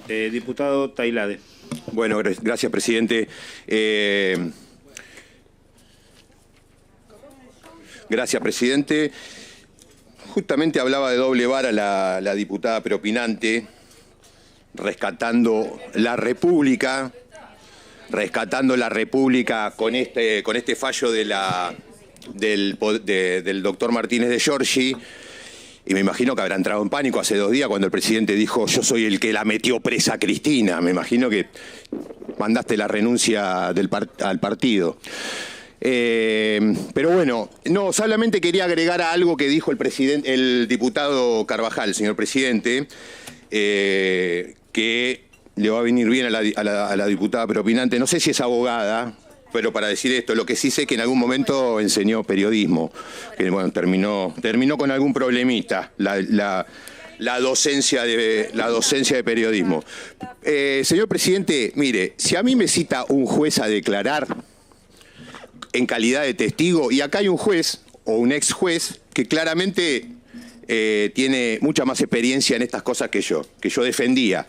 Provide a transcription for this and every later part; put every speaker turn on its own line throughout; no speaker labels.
Diputado Tailade.
Bueno, gracias, presidente. Gracias, presidente. Justamente hablaba de doble vara la diputada preopinante, rescatando la República con este fallo del doctor Martínez de Giorgi. Y me imagino que habrá entrado en pánico hace 2 días cuando el presidente dijo: yo soy el que la metió presa a Cristina. Me imagino que mandaste la renuncia al partido. Pero bueno, no, solamente quería agregar a algo que dijo el diputado Carvajal, señor presidente, que le va a venir bien a la diputada preopinante. No sé si es abogada, pero para decir esto, lo que sí sé es que en algún momento enseñó periodismo, que bueno, terminó con algún problemita, la docencia de periodismo. Señor presidente, mire, si a mí me cita un juez a declarar en calidad de testigo, y acá hay un juez o un ex juez que claramente tiene mucha más experiencia en estas cosas que yo defendía.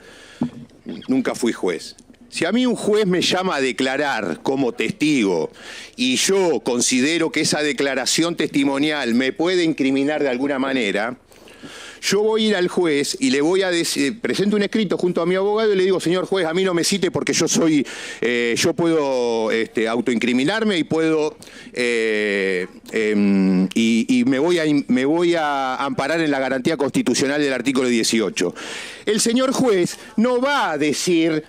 Nunca fui juez. Si a mí un juez me llama a declarar como testigo y yo considero que esa declaración testimonial me puede incriminar de alguna manera, yo voy a ir al juez y le voy a decir, presento un escrito junto a mi abogado y le digo: señor juez, a mí no me cite porque yo puedo autoincriminarme y puedo y me voy a amparar en la garantía constitucional del artículo 18. El señor juez no va a decir: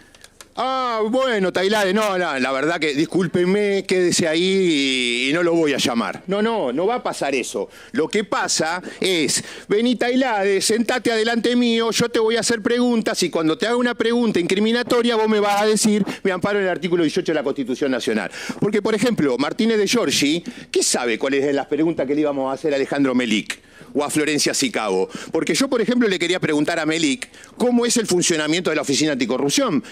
ah, bueno, Tailade, no, la verdad que discúlpeme, quédese ahí y no lo voy a llamar. No va a pasar eso. Lo que pasa es: vení, Tailade, sentate adelante mío, yo te voy a hacer preguntas y cuando te haga una pregunta incriminatoria vos me vas a decir: me amparo en el artículo 18 de la Constitución Nacional. Porque, por ejemplo, Martínez de Giorgi, ¿qué sabe cuáles son las preguntas que le íbamos a hacer a Alejandro Melik o a Florencia Sicabo? Porque yo, por ejemplo, le quería preguntar a Melik cómo es el funcionamiento de la Oficina Anticorrupción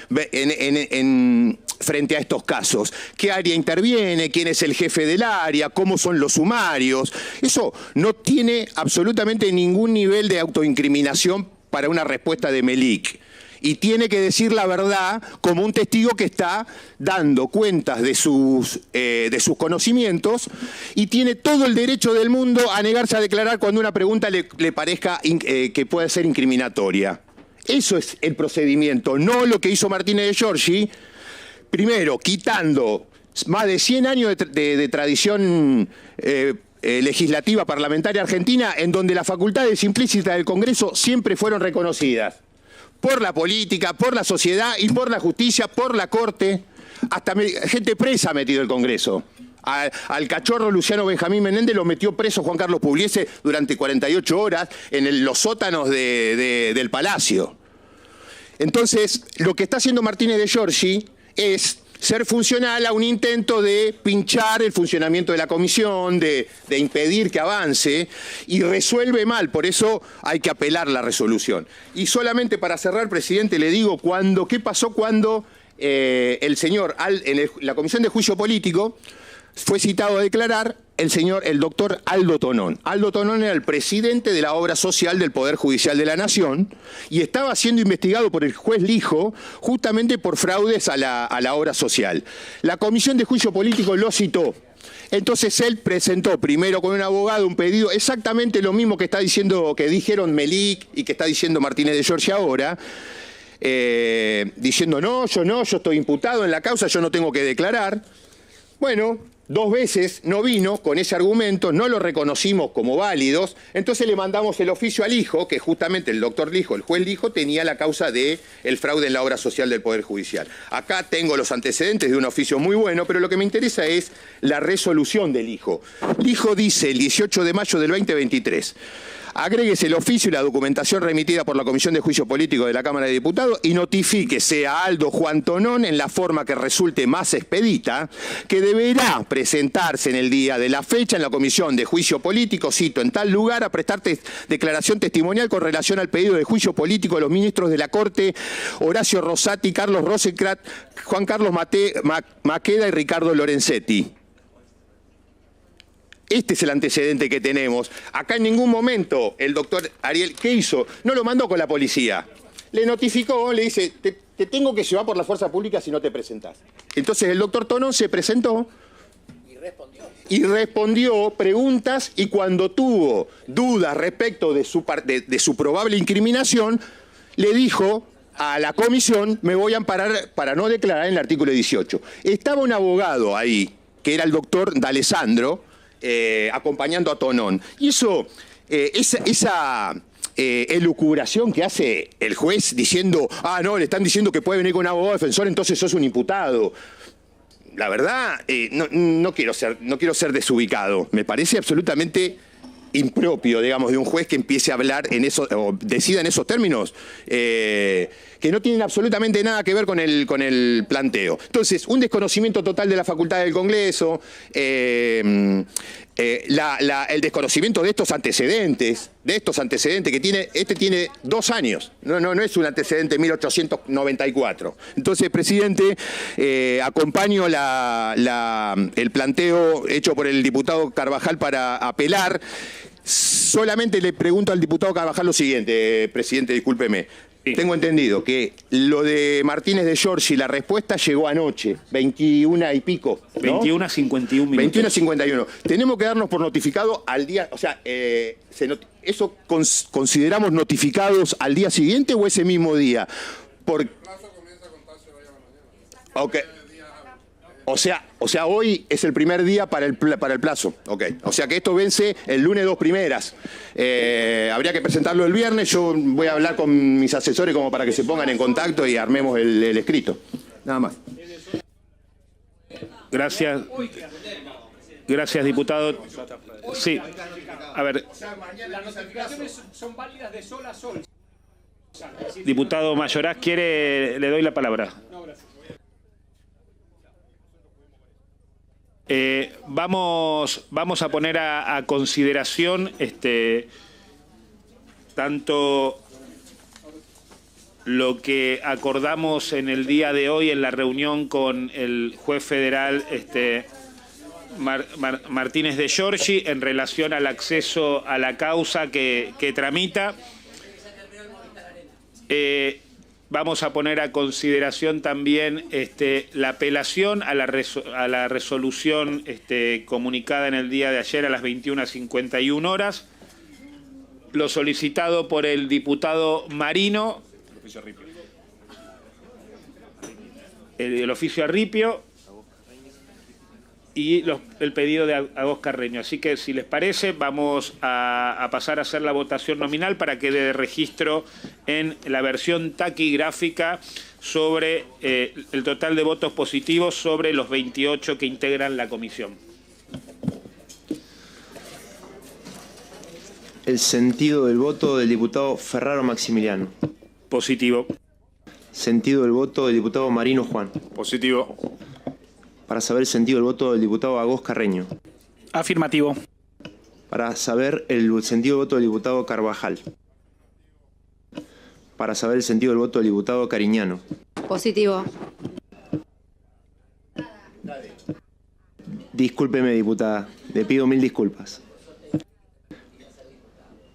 frente a estos casos. ¿Qué área interviene? ¿Quién es el jefe del área? ¿Cómo son los sumarios? Eso no tiene absolutamente ningún nivel de autoincriminación para una respuesta de Melik. Y tiene que decir la verdad como un testigo que está dando cuentas de sus conocimientos y tiene todo el derecho del mundo a negarse a declarar cuando una pregunta le parezca que puede ser incriminatoria. Eso es el procedimiento, no lo que hizo Martínez de Giorgi, primero quitando más de 100 años de tradición legislativa parlamentaria argentina, en donde las facultades implícitas del Congreso siempre fueron reconocidas por la política, por la sociedad y por la justicia, por la Corte. Hasta gente presa ha metido el Congreso. Al cachorro Luciano Benjamín Menéndez lo metió preso Juan Carlos Pugliese durante 48 horas en los sótanos del Palacio. Entonces, lo que está haciendo Martínez de Giorgi es ser funcional a un intento de pinchar el funcionamiento de la comisión, de impedir que avance, y resuelve mal. Por eso hay que apelar la resolución. Y solamente para cerrar, presidente, le digo qué pasó cuando el señor, en la Comisión de Juicio Político, fue citado a declarar el doctor Aldo Tonón. Aldo Tonón era el presidente de la obra social del Poder Judicial de la Nación y estaba siendo investigado por el juez Lijo justamente por fraudes a la obra social. La Comisión de Juicio Político lo citó. Entonces él presentó primero con un abogado un pedido, exactamente lo mismo que dijeron Melik y que está diciendo Martínez de Giorgi ahora, diciendo: yo estoy imputado en la causa, yo no tengo que declarar. Bueno, 2 veces no vino con ese argumento, no lo reconocimos como válidos, entonces le mandamos el oficio al Lijo, que justamente el doctor Lijo, el juez Lijo, tenía la causa del fraude en la obra social del Poder Judicial. Acá tengo los antecedentes de un oficio muy bueno, pero lo que me interesa es la resolución del Lijo. Lijo dice el 18 de mayo del 2023... agréguese el oficio y la documentación remitida por la Comisión de Juicio Político de la Cámara de Diputados y notifíquese a Aldo Juan Tonón en la forma que resulte más expedita, que deberá presentarse en el día de la fecha en la Comisión de Juicio Político, cito, en tal lugar, a prestar declaración testimonial con relación al pedido de juicio político de los ministros de la Corte, Horacio Rosati, Carlos Rosencrantz, Juan Carlos Maqueda y Ricardo Lorenzetti. Este es el antecedente que tenemos. Acá en ningún momento el doctor Ariel, ¿qué hizo? No lo mandó con la policía. le notificó, le dice, te tengo que llevar por la fuerza pública si no te presentás. Entonces el doctor Tonón se presentó y respondió preguntas, y cuando tuvo dudas respecto de su probable incriminación, le dijo a la comisión, me voy a amparar para no declarar en el artículo 18. Estaba un abogado ahí, que era el doctor D'Alessandro, acompañando a Tonón. Y eso, esa elucubración que hace el juez diciendo, no, le están diciendo que puede venir con un abogado defensor, entonces sos un imputado. La verdad, no quiero ser desubicado. Me parece absolutamente impropio, digamos, de un juez que empiece a hablar en eso, o decida en esos términos, que no tienen absolutamente nada que ver con el planteo. Entonces, un desconocimiento total de la facultad del Congreso, el desconocimiento de estos antecedentes que tiene, tiene 2 años, no es un antecedente de 1894. Entonces, presidente, acompaño el planteo hecho por el diputado Carvajal para apelar. Solamente le pregunto al diputado Carvajal lo siguiente, presidente, discúlpeme. Sí. Tengo entendido que lo de Martínez de Giorgi, la respuesta llegó anoche, 21 y pico, ¿no?
21:51 minutos.
21:51. Tenemos que darnos por notificado al día, o sea, ¿eso consideramos notificados al día siguiente o ese mismo día? El plazo comienza a contarse hoy a la mañana. Ok. O sea, hoy es el primer día para el plazo. Okay. O sea que esto vence el lunes 2 primeras. Habría que presentarlo el viernes. Yo voy a hablar con mis asesores como para que se pongan en contacto y armemos el escrito. Nada más.
Gracias. Gracias, diputado. Sí. A ver.
Las notificaciones son válidas de sol a sol.
Diputado Mayoraz, le doy la palabra. Vamos a poner a consideración tanto lo que acordamos en el día de hoy en la reunión con el juez federal Martínez de Giorgi en relación al acceso a la causa que tramita. Vamos a poner a consideración también la apelación a la resolución comunicada en el día de ayer a las 21:51 horas. Lo solicitado por el diputado Marino. El oficio Arripio. Y el pedido de Agos Carreño. Así que, si les parece, vamos a pasar a hacer la votación nominal para que quede registro en la versión taquigráfica sobre el total de votos positivos sobre los 28 que integran la comisión.
El sentido del voto del diputado Ferraro Maximiliano.
Positivo.
Sentido del voto del diputado Marino Juan.
Positivo.
Para saber el sentido del voto del diputado Agos Carreño.
Afirmativo.
Para saber el sentido del voto del diputado Carvajal. Para saber el sentido del voto del diputado Cariñano.
Positivo.
Discúlpeme, diputada. Le pido 1000 disculpas.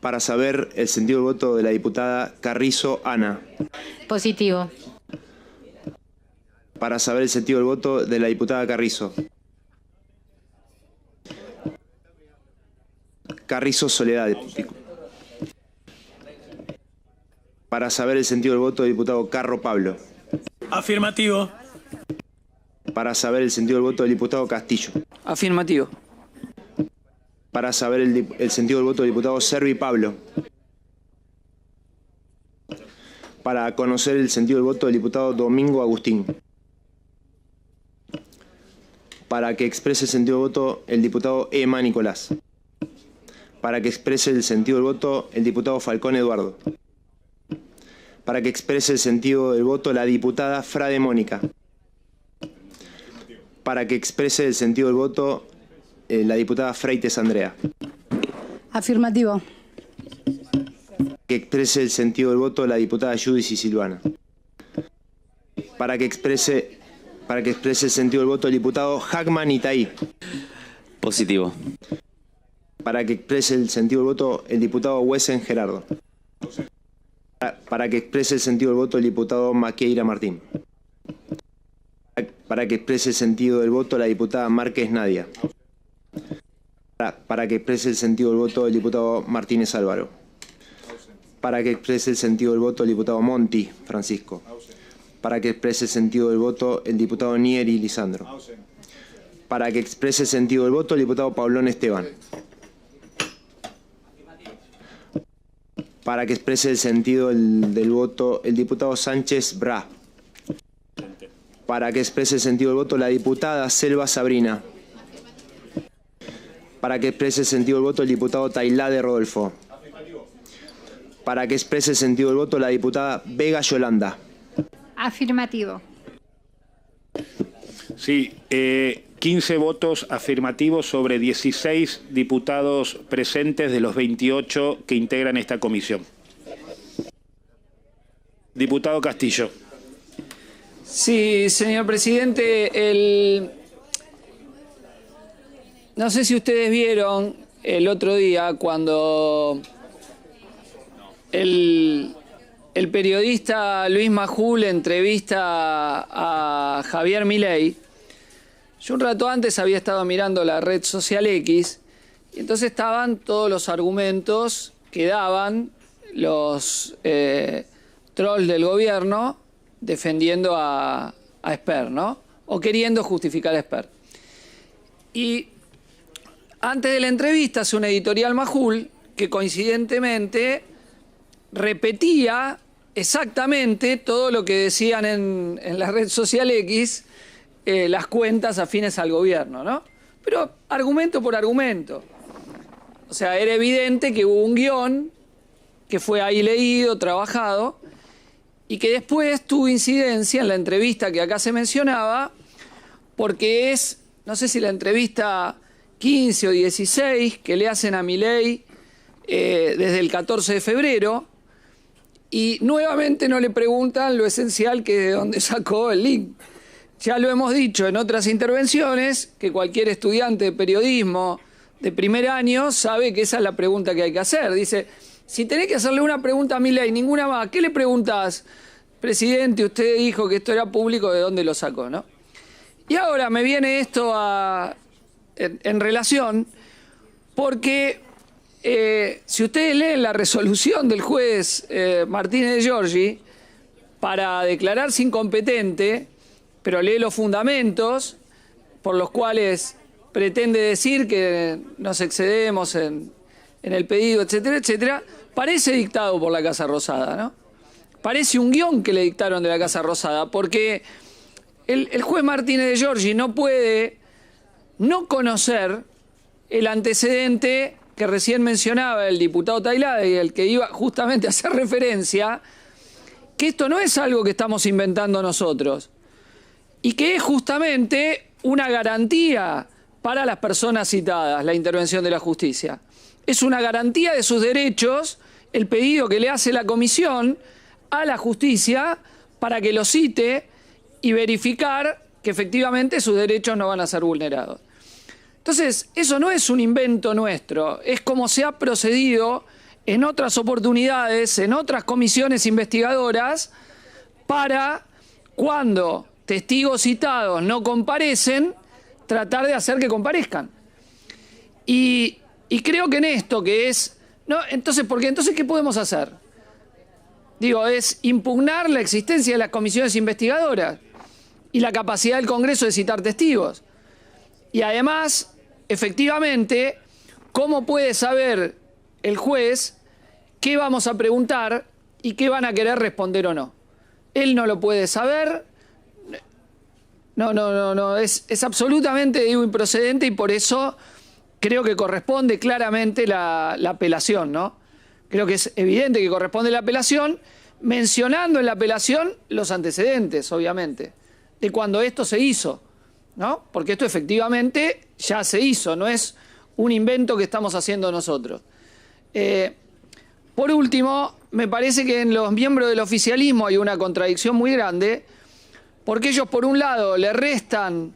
Para saber el sentido del voto de la diputada Carrizo Ana.
Positivo.
Para saber el sentido del voto de la diputada Carrizo. Carrizo Soledad. Para saber el sentido del voto del diputado Carro Pablo.
Afirmativo.
Para saber el sentido del voto del diputado Castillo.
Afirmativo.
Para saber el sentido del voto del diputado Servi Pablo. Para conocer el sentido del voto del diputado Domingo Agustín. Para que exprese el sentido del voto el diputado Emma Nicolás. Para que exprese el sentido del voto el diputado Falcón Eduardo. Para que exprese el sentido del voto la diputada Frade Mónica. Para que exprese el sentido del voto la diputada Freites Andrea.
Afirmativo.
Que exprese el sentido del voto la diputada Judici Silvana. Para que exprese el sentido del voto el diputado Hackman Itaí.
Positivo.
Para que exprese el sentido del voto el diputado Wesen Gerardo. Para que exprese el sentido del voto el diputado Maqueira Martín. Para que exprese el sentido del voto la diputada Márquez Nadia. Para que exprese el sentido del voto el diputado Martínez Álvaro. Para que exprese el sentido del voto el diputado Monti Francisco. Para que exprese el sentido del voto el diputado Nieri Lisandro. Para que exprese el sentido del voto el diputado Pablón Esteban. Para que exprese el sentido del voto el diputado Sánchez Bra. Para que exprese el sentido del voto la diputada Selva Sabrina. Para que exprese el sentido del voto el diputado Tailade Rodolfo. Para que exprese el sentido del voto la diputada Vega Yolanda.
Afirmativo.
Sí, 15 votos afirmativos sobre 16 diputados presentes de los 28 que integran esta comisión. Diputado Castillo.
Sí, señor presidente, no sé si ustedes vieron el otro día cuando el periodista Luis Majul entrevista a Javier Milei. Yo un rato antes había estado mirando la red social X y entonces estaban todos los argumentos que daban los trolls del gobierno defendiendo a Esper, ¿no? O queriendo justificar a Esper. Y antes de la entrevista hace una editorial Majul que coincidentemente repetía exactamente todo lo que decían en la red social X las cuentas afines al gobierno, ¿no? Pero argumento por argumento. O sea, era evidente que hubo un guión que fue ahí leído, trabajado, y que después tuvo incidencia en la entrevista que acá se mencionaba, porque es, no sé si la entrevista 15 o 16 que le hacen a Milei desde el 14 de febrero, y nuevamente no le preguntan lo esencial que es de dónde sacó el link. Ya lo hemos dicho en otras intervenciones, que cualquier estudiante de periodismo de primer año sabe que esa es la pregunta que hay que hacer. Dice, si tenés que hacerle una pregunta a Milei, ninguna más, ¿qué le preguntás? Presidente, usted dijo que esto era público, ¿de dónde lo sacó, no? Y ahora me viene esto en relación, porque si ustedes leen la resolución del juez Martínez de Giorgi para declararse incompetente, pero lee los fundamentos por los cuales pretende decir que nos excedemos en el pedido, etcétera, etcétera, parece dictado por la Casa Rosada, ¿no? Parece un guión que le dictaron de la Casa Rosada, porque el juez Martínez de Giorgi no puede no conocer el antecedente que recién mencionaba el diputado Tailade y el que iba justamente a hacer referencia, que esto no es algo que estamos inventando nosotros, y que es justamente una garantía para las personas citadas, la intervención de la justicia. Es una garantía de sus derechos el pedido que le hace la comisión a la justicia para que lo cite y verificar que efectivamente sus derechos no van a ser vulnerados. Entonces, eso no es un invento nuestro, es como se ha procedido en otras oportunidades, en otras comisiones investigadoras, para cuando testigos citados no comparecen, tratar de hacer que comparezcan. Y creo que en esto que es... No, entonces, porque entonces, ¿qué podemos hacer? Digo, es impugnar la existencia de las comisiones investigadoras y la capacidad del Congreso de citar testigos. Y además, efectivamente, ¿cómo puede saber el juez qué vamos a preguntar y qué van a querer responder o no? Él no lo puede saber. No, es absolutamente, digo, improcedente, y por eso creo que corresponde claramente la apelación, ¿no? Creo que es evidente que corresponde la apelación, mencionando en la apelación los antecedentes, obviamente, de cuando esto se hizo, ¿no? Porque esto efectivamente ya se hizo, no es un invento que estamos haciendo nosotros. Por último, me parece que en los miembros del oficialismo hay una contradicción muy grande, porque ellos, por un lado, le restan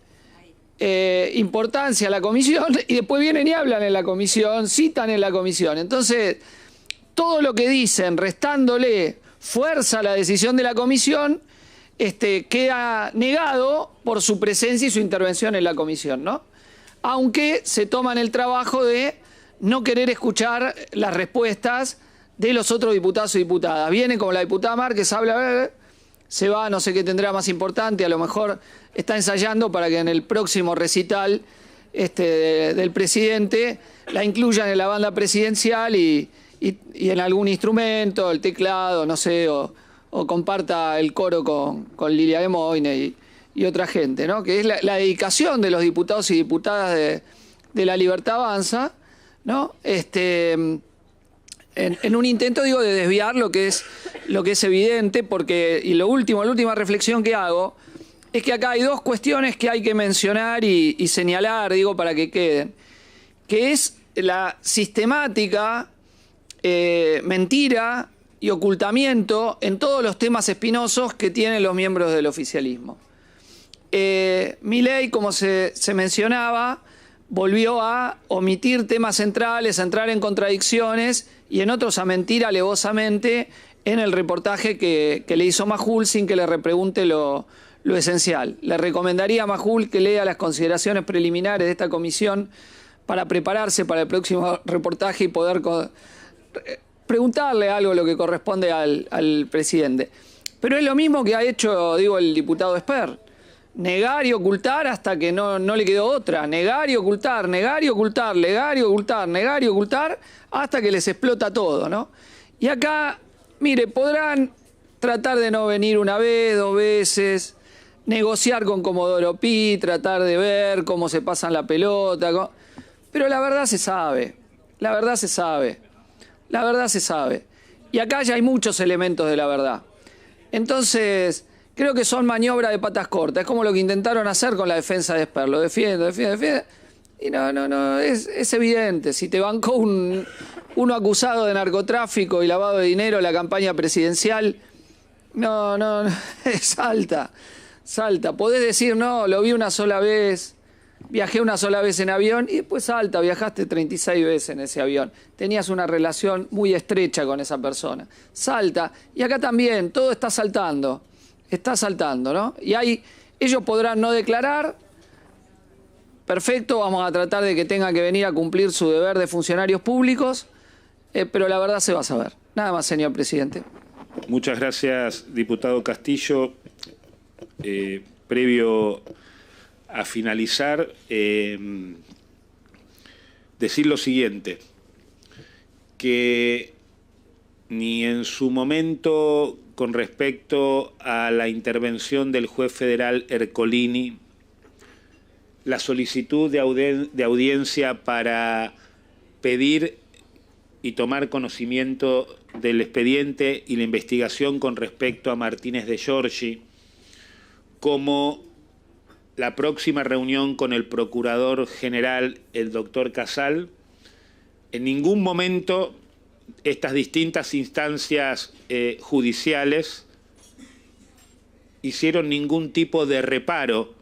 importancia a la comisión y después vienen y hablan en la comisión, citan en la comisión. Entonces, todo lo que dicen, restándole fuerza la decisión de la comisión, queda negado por su presencia y su intervención en la comisión, ¿no? Aunque se toman el trabajo de no querer escuchar las respuestas de los otros diputados y diputadas. Viene como la diputada Márquez, habla, se va, no sé qué tendrá más importante, a lo mejor está ensayando para que en el próximo recital del presidente la incluyan en la banda presidencial y en algún instrumento, el teclado, no sé, o comparta el coro con Lilia de Moine y otra gente, ¿no? Que es la dedicación de los diputados y diputadas de La Libertad Avanza, ¿no? En un intento, digo, de desviar lo que es evidente, porque, y la última reflexión que hago, es que acá hay dos cuestiones que hay que mencionar y señalar, digo, para que queden, que es la sistemática mentira y ocultamiento en todos los temas espinosos que tienen los miembros del oficialismo. Milei, como se mencionaba, volvió a omitir temas centrales, a entrar en contradicciones y en otros a mentir alevosamente en el reportaje que le hizo Majul sin que le repregunte lo esencial. Le recomendaría a Majul que lea las consideraciones preliminares de esta comisión para prepararse para el próximo reportaje y poder preguntarle algo lo que corresponde al presidente. Pero es lo mismo que ha hecho, digo, el diputado Esper. Negar y ocultar hasta que no le quedó otra. Negar y ocultar, negar y ocultar, negar y ocultar, negar y ocultar, hasta que les explota todo, ¿no? Y acá, mire, podrán tratar de no venir una vez, 2 veces, negociar con Comodoro Pi, tratar de ver cómo se pasan la pelota, pero la verdad se sabe, la verdad se sabe, la verdad se sabe. Y acá ya hay muchos elementos de la verdad. Entonces, creo que son maniobras de patas cortas. Es como lo que intentaron hacer con la defensa de Esper. Lo defiende. Y no, es evidente. Si te bancó uno acusado de narcotráfico y lavado de dinero en la campaña presidencial, no, salta. Podés decir, no, lo vi una sola vez, viajé una sola vez en avión, y después salta, viajaste 36 veces en ese avión. Tenías una relación muy estrecha con esa persona. Salta. Y acá también, todo está saltando. Está saltando, ¿no? Y ellos podrán no declarar. Perfecto, vamos a tratar de que tengan que venir a cumplir su deber de funcionarios públicos, pero la verdad se va a saber. Nada más, señor presidente.
Muchas gracias, diputado Castillo. Previo a finalizar, decir lo siguiente, que ni en su momento con respecto a la intervención del juez federal Ercolini, la solicitud de audiencia para pedir y tomar conocimiento del expediente y la investigación con respecto a Martínez de Giorgi, como la próxima reunión con el Procurador General, el doctor Casal, en ningún momento estas distintas instancias judiciales hicieron ningún tipo de reparo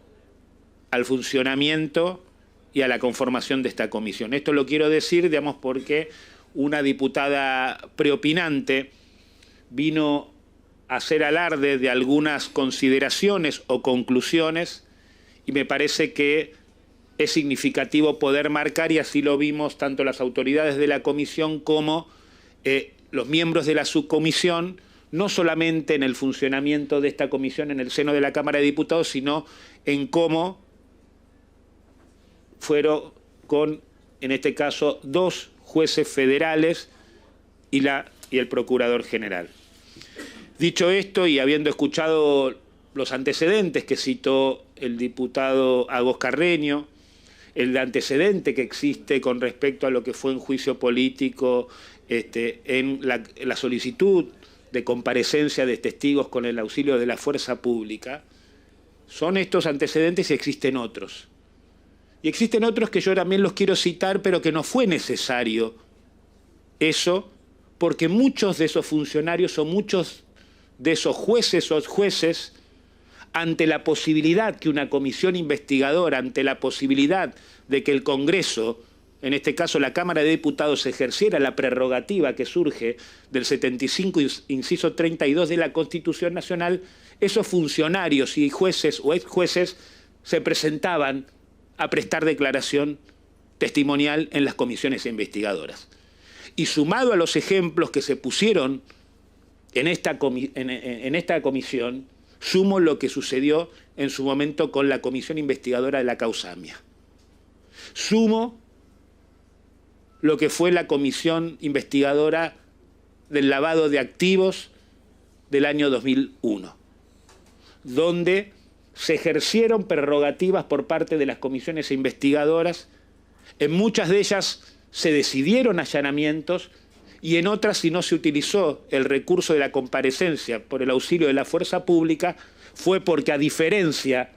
al funcionamiento y a la conformación de esta comisión. Esto lo quiero decir, digamos, porque una diputada preopinante vino a hacer alarde de algunas consideraciones o conclusiones y me parece que es significativo poder marcar, y así lo vimos tanto las autoridades de la comisión como los miembros de la subcomisión, no solamente en el funcionamiento de esta comisión en el seno de la Cámara de Diputados, sino en cómo fueron con, en este caso, 2 jueces federales y el Procurador General. Dicho esto, y habiendo escuchado los antecedentes que citó el diputado Agos Carreño, el antecedente que existe con respecto a lo que fue un juicio político en la solicitud de comparecencia de testigos con el auxilio de la fuerza pública, son estos antecedentes y existen otros. Y existen otros que yo también los quiero citar, pero que no fue necesario eso, porque muchos de esos funcionarios o muchos de esos jueces o exjueces, ante la posibilidad que una comisión investigadora, ante la posibilidad de que el Congreso en este caso la Cámara de Diputados, ejerciera la prerrogativa que surge del 75, inciso 32 de la Constitución Nacional, esos funcionarios y jueces o exjueces se presentaban a prestar declaración testimonial en las comisiones investigadoras. Y sumado a los ejemplos que se pusieron en esta comisión, sumo lo que sucedió en su momento con la comisión investigadora de la causa AMIA. Sumo lo que fue la comisión investigadora del lavado de activos del año 2001, donde se ejercieron prerrogativas por parte de las comisiones investigadoras. En muchas de ellas se decidieron allanamientos y en otras, si no se utilizó el recurso de la comparecencia por el auxilio de la fuerza pública, fue porque, a diferencia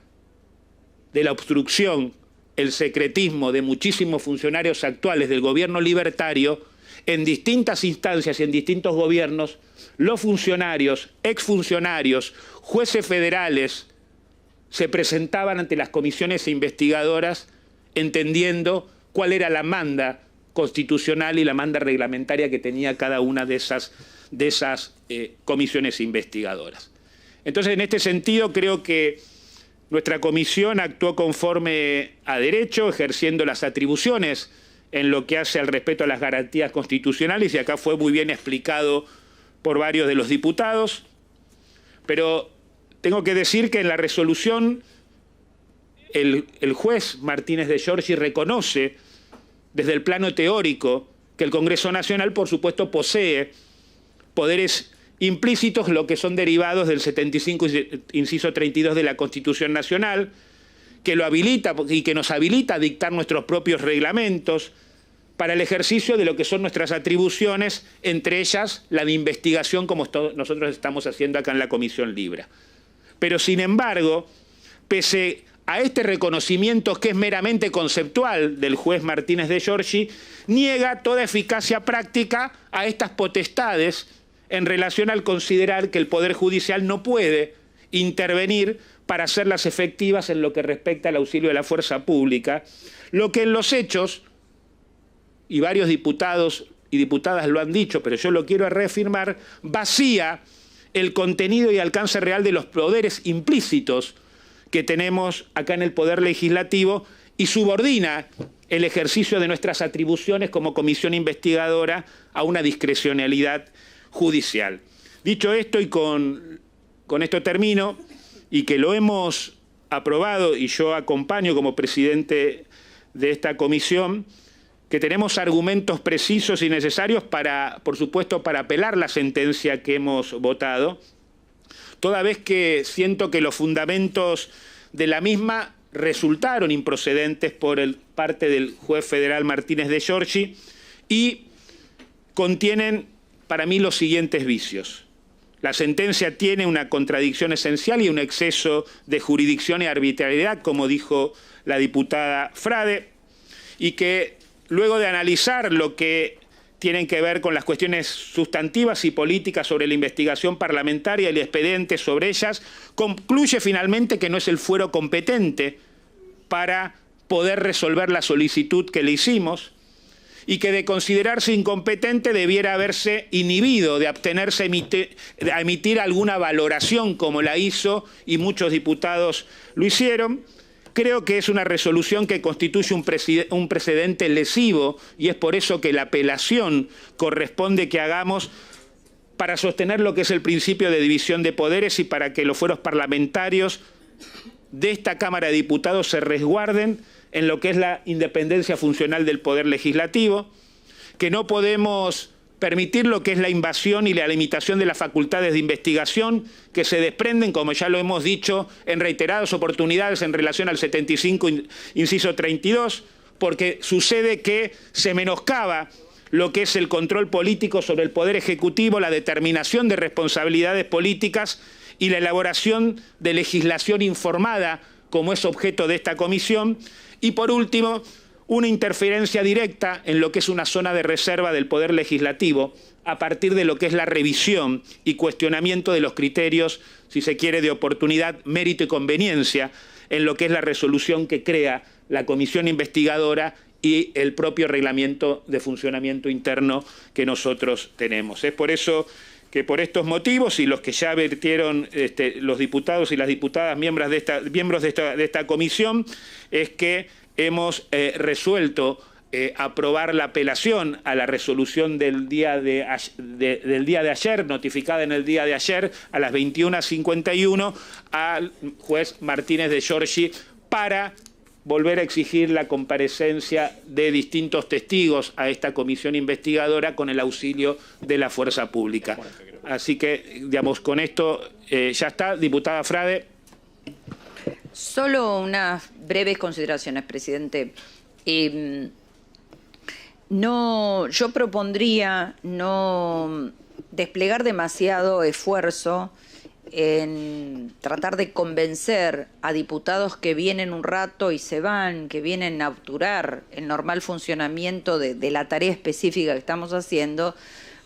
de la obstrucción, el secretismo de muchísimos funcionarios actuales del gobierno libertario, en distintas instancias y en distintos gobiernos, los funcionarios, exfuncionarios, jueces federales, se presentaban ante las comisiones investigadoras entendiendo cuál era la manda constitucional y la manda reglamentaria que tenía cada una de esas comisiones investigadoras. Entonces, en este sentido, creo que nuestra comisión actuó conforme a derecho, ejerciendo las atribuciones en lo que hace al respeto a las garantías constitucionales, y acá fue muy bien explicado por varios de los diputados. Pero tengo que decir que en la resolución el juez Martínez de Giorgi reconoce desde el plano teórico que el Congreso Nacional, por supuesto, posee poderes implícitos, lo que son derivados del 75, inciso 32 de la Constitución Nacional, que lo habilita y que nos habilita a dictar nuestros propios reglamentos para el ejercicio de lo que son nuestras atribuciones, entre ellas la de investigación, como nosotros estamos haciendo acá en la Comisión Libra. Pero, sin embargo, pese a este reconocimiento que es meramente conceptual del juez Martínez de Giorgi, niega toda eficacia práctica a estas potestades en relación al considerar que el Poder Judicial no puede intervenir para hacerlas efectivas en lo que respecta al auxilio de la fuerza pública, lo que en los hechos, y varios diputados y diputadas lo han dicho, pero yo lo quiero reafirmar, vacía el contenido y alcance real de los poderes implícitos que tenemos acá en el Poder Legislativo y subordina el ejercicio de nuestras atribuciones como comisión investigadora a una discrecionalidad judicial. Dicho esto, y con esto termino, y que lo hemos aprobado y yo acompaño como presidente de esta comisión, que tenemos argumentos precisos y necesarios para, por supuesto, para apelar la sentencia que hemos votado, toda vez que siento que los fundamentos de la misma resultaron improcedentes por parte del juez federal Martínez de Giorgi y contienen para mí los siguientes vicios. La sentencia tiene una contradicción esencial y un exceso de jurisdicción y arbitrariedad, como dijo la diputada Frade, y que luego de analizar lo que tienen que ver con las cuestiones sustantivas y políticas sobre la investigación parlamentaria y el expediente sobre ellas, concluye finalmente que no es el fuero competente para poder resolver la solicitud que le hicimos y que, de considerarse incompetente, debiera haberse inhibido de abstenerse a emitir alguna valoración como la hizo, y muchos diputados lo hicieron. Creo que es una resolución que constituye un precedente lesivo, y es por eso que la apelación corresponde que hagamos para sostener lo que es el principio de división de poderes y para que los fueros parlamentarios de esta Cámara de Diputados se resguarden en lo que es la independencia funcional del Poder Legislativo, que no podemos permitir lo que es la invasión y la limitación de las facultades de investigación que se desprenden, como ya lo hemos dicho en reiteradas oportunidades, en relación al 75, inciso 32, porque sucede que se menoscaba lo que es el control político sobre el Poder Ejecutivo, la determinación de responsabilidades políticas y la elaboración de legislación informada, como es objeto de esta comisión. Y, por último, una interferencia directa en lo que es una zona de reserva del Poder Legislativo a partir de lo que es la revisión y cuestionamiento de los criterios, si se quiere, de oportunidad, mérito y conveniencia en lo que es la resolución que crea la comisión investigadora y el propio reglamento de funcionamiento interno que nosotros tenemos. Es por eso que por estos motivos y los que ya vertieron los diputados y las diputadas miembros de esta comisión, es que hemos resuelto aprobar la apelación a la resolución del día de ayer, notificada en el día de ayer a las 21:51 al juez Martínez de Giorgi, para volver a exigir la comparecencia de distintos testigos a esta comisión investigadora con el auxilio de la fuerza pública. Así que, digamos, con esto ya está. Diputada Frade.
Solo unas breves consideraciones, presidente. Yo propondría no desplegar demasiado esfuerzo en tratar de convencer a diputados que vienen un rato y se van, que vienen a obturar el normal funcionamiento de la tarea específica que estamos haciendo,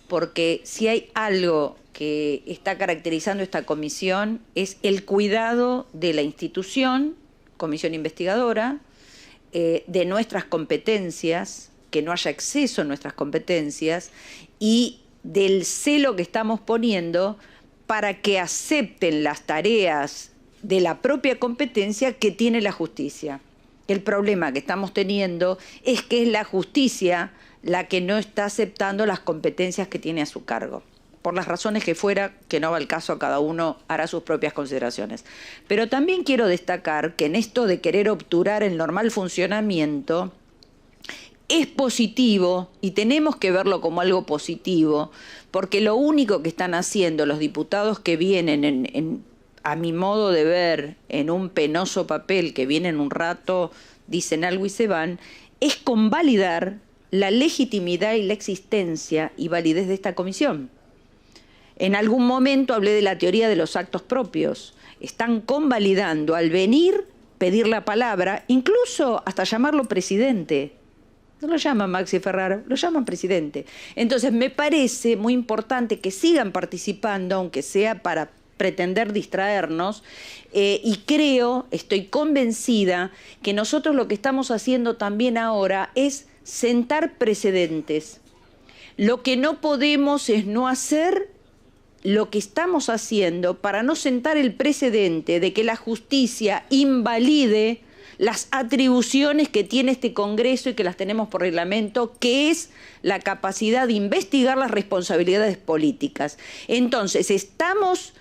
porque si hay algo que está caracterizando esta comisión es el cuidado de la institución, comisión investigadora, de nuestras competencias, que no haya exceso en nuestras competencias, y del celo que estamos poniendo para que acepten las tareas de la propia competencia que tiene la justicia. El problema que estamos teniendo es que es la justicia la que no está aceptando las competencias que tiene a su cargo. Por las razones que fuera, que no va el caso, cada uno hará sus propias consideraciones. Pero también quiero destacar que en esto de querer obturar el normal funcionamiento, es positivo y tenemos que verlo como algo positivo, porque lo único que están haciendo los diputados que vienen, a mi modo de ver, en un penoso papel, que vienen un rato, dicen algo y se van, es convalidar la legitimidad y la existencia y validez de esta comisión. En algún momento hablé de la teoría de los actos propios. Están convalidando al venir, pedir la palabra, incluso hasta llamarlo presidente. No lo llaman Maxi Ferraro, lo llaman presidente. Entonces me parece muy importante que sigan participando, aunque sea para pretender distraernos, y estoy convencida que nosotros lo que estamos haciendo también ahora es sentar precedentes. Lo que no podemos es no hacer lo que estamos haciendo para no sentar el precedente de que la justicia invalide las atribuciones que tiene este Congreso y que las tenemos por reglamento, que es la capacidad de investigar las responsabilidades políticas. Entonces, estamos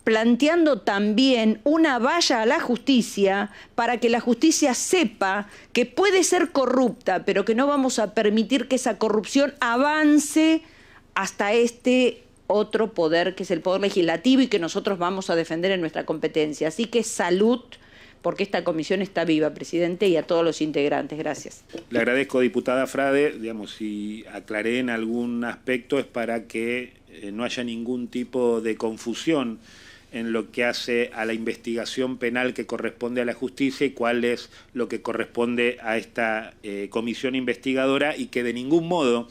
planteando también una valla a la justicia para que la justicia sepa que puede ser corrupta, pero que no vamos a permitir que esa corrupción avance hasta este otro poder, que es el poder legislativo, y que nosotros vamos a defender en nuestra competencia. Así que salud, porque esta comisión está viva, presidente, y a todos los integrantes. Gracias.
Le agradezco, diputada Frade. Digamos, si aclaré en algún aspecto es para que no haya ningún tipo de confusión en lo que hace a la investigación penal que corresponde a la justicia y cuál es lo que corresponde a esta comisión investigadora, y que de ningún modo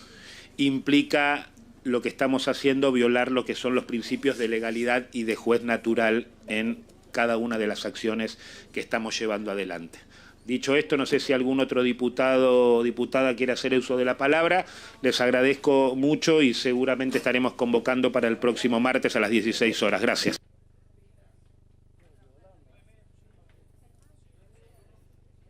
implica lo que estamos haciendo violar lo que son los principios de legalidad y de juez natural en cada una de las acciones que estamos llevando adelante. Dicho esto, no sé si algún otro diputado o diputada quiere hacer uso de la palabra. Les agradezco mucho y seguramente estaremos convocando para el próximo martes a las 16 horas. Gracias.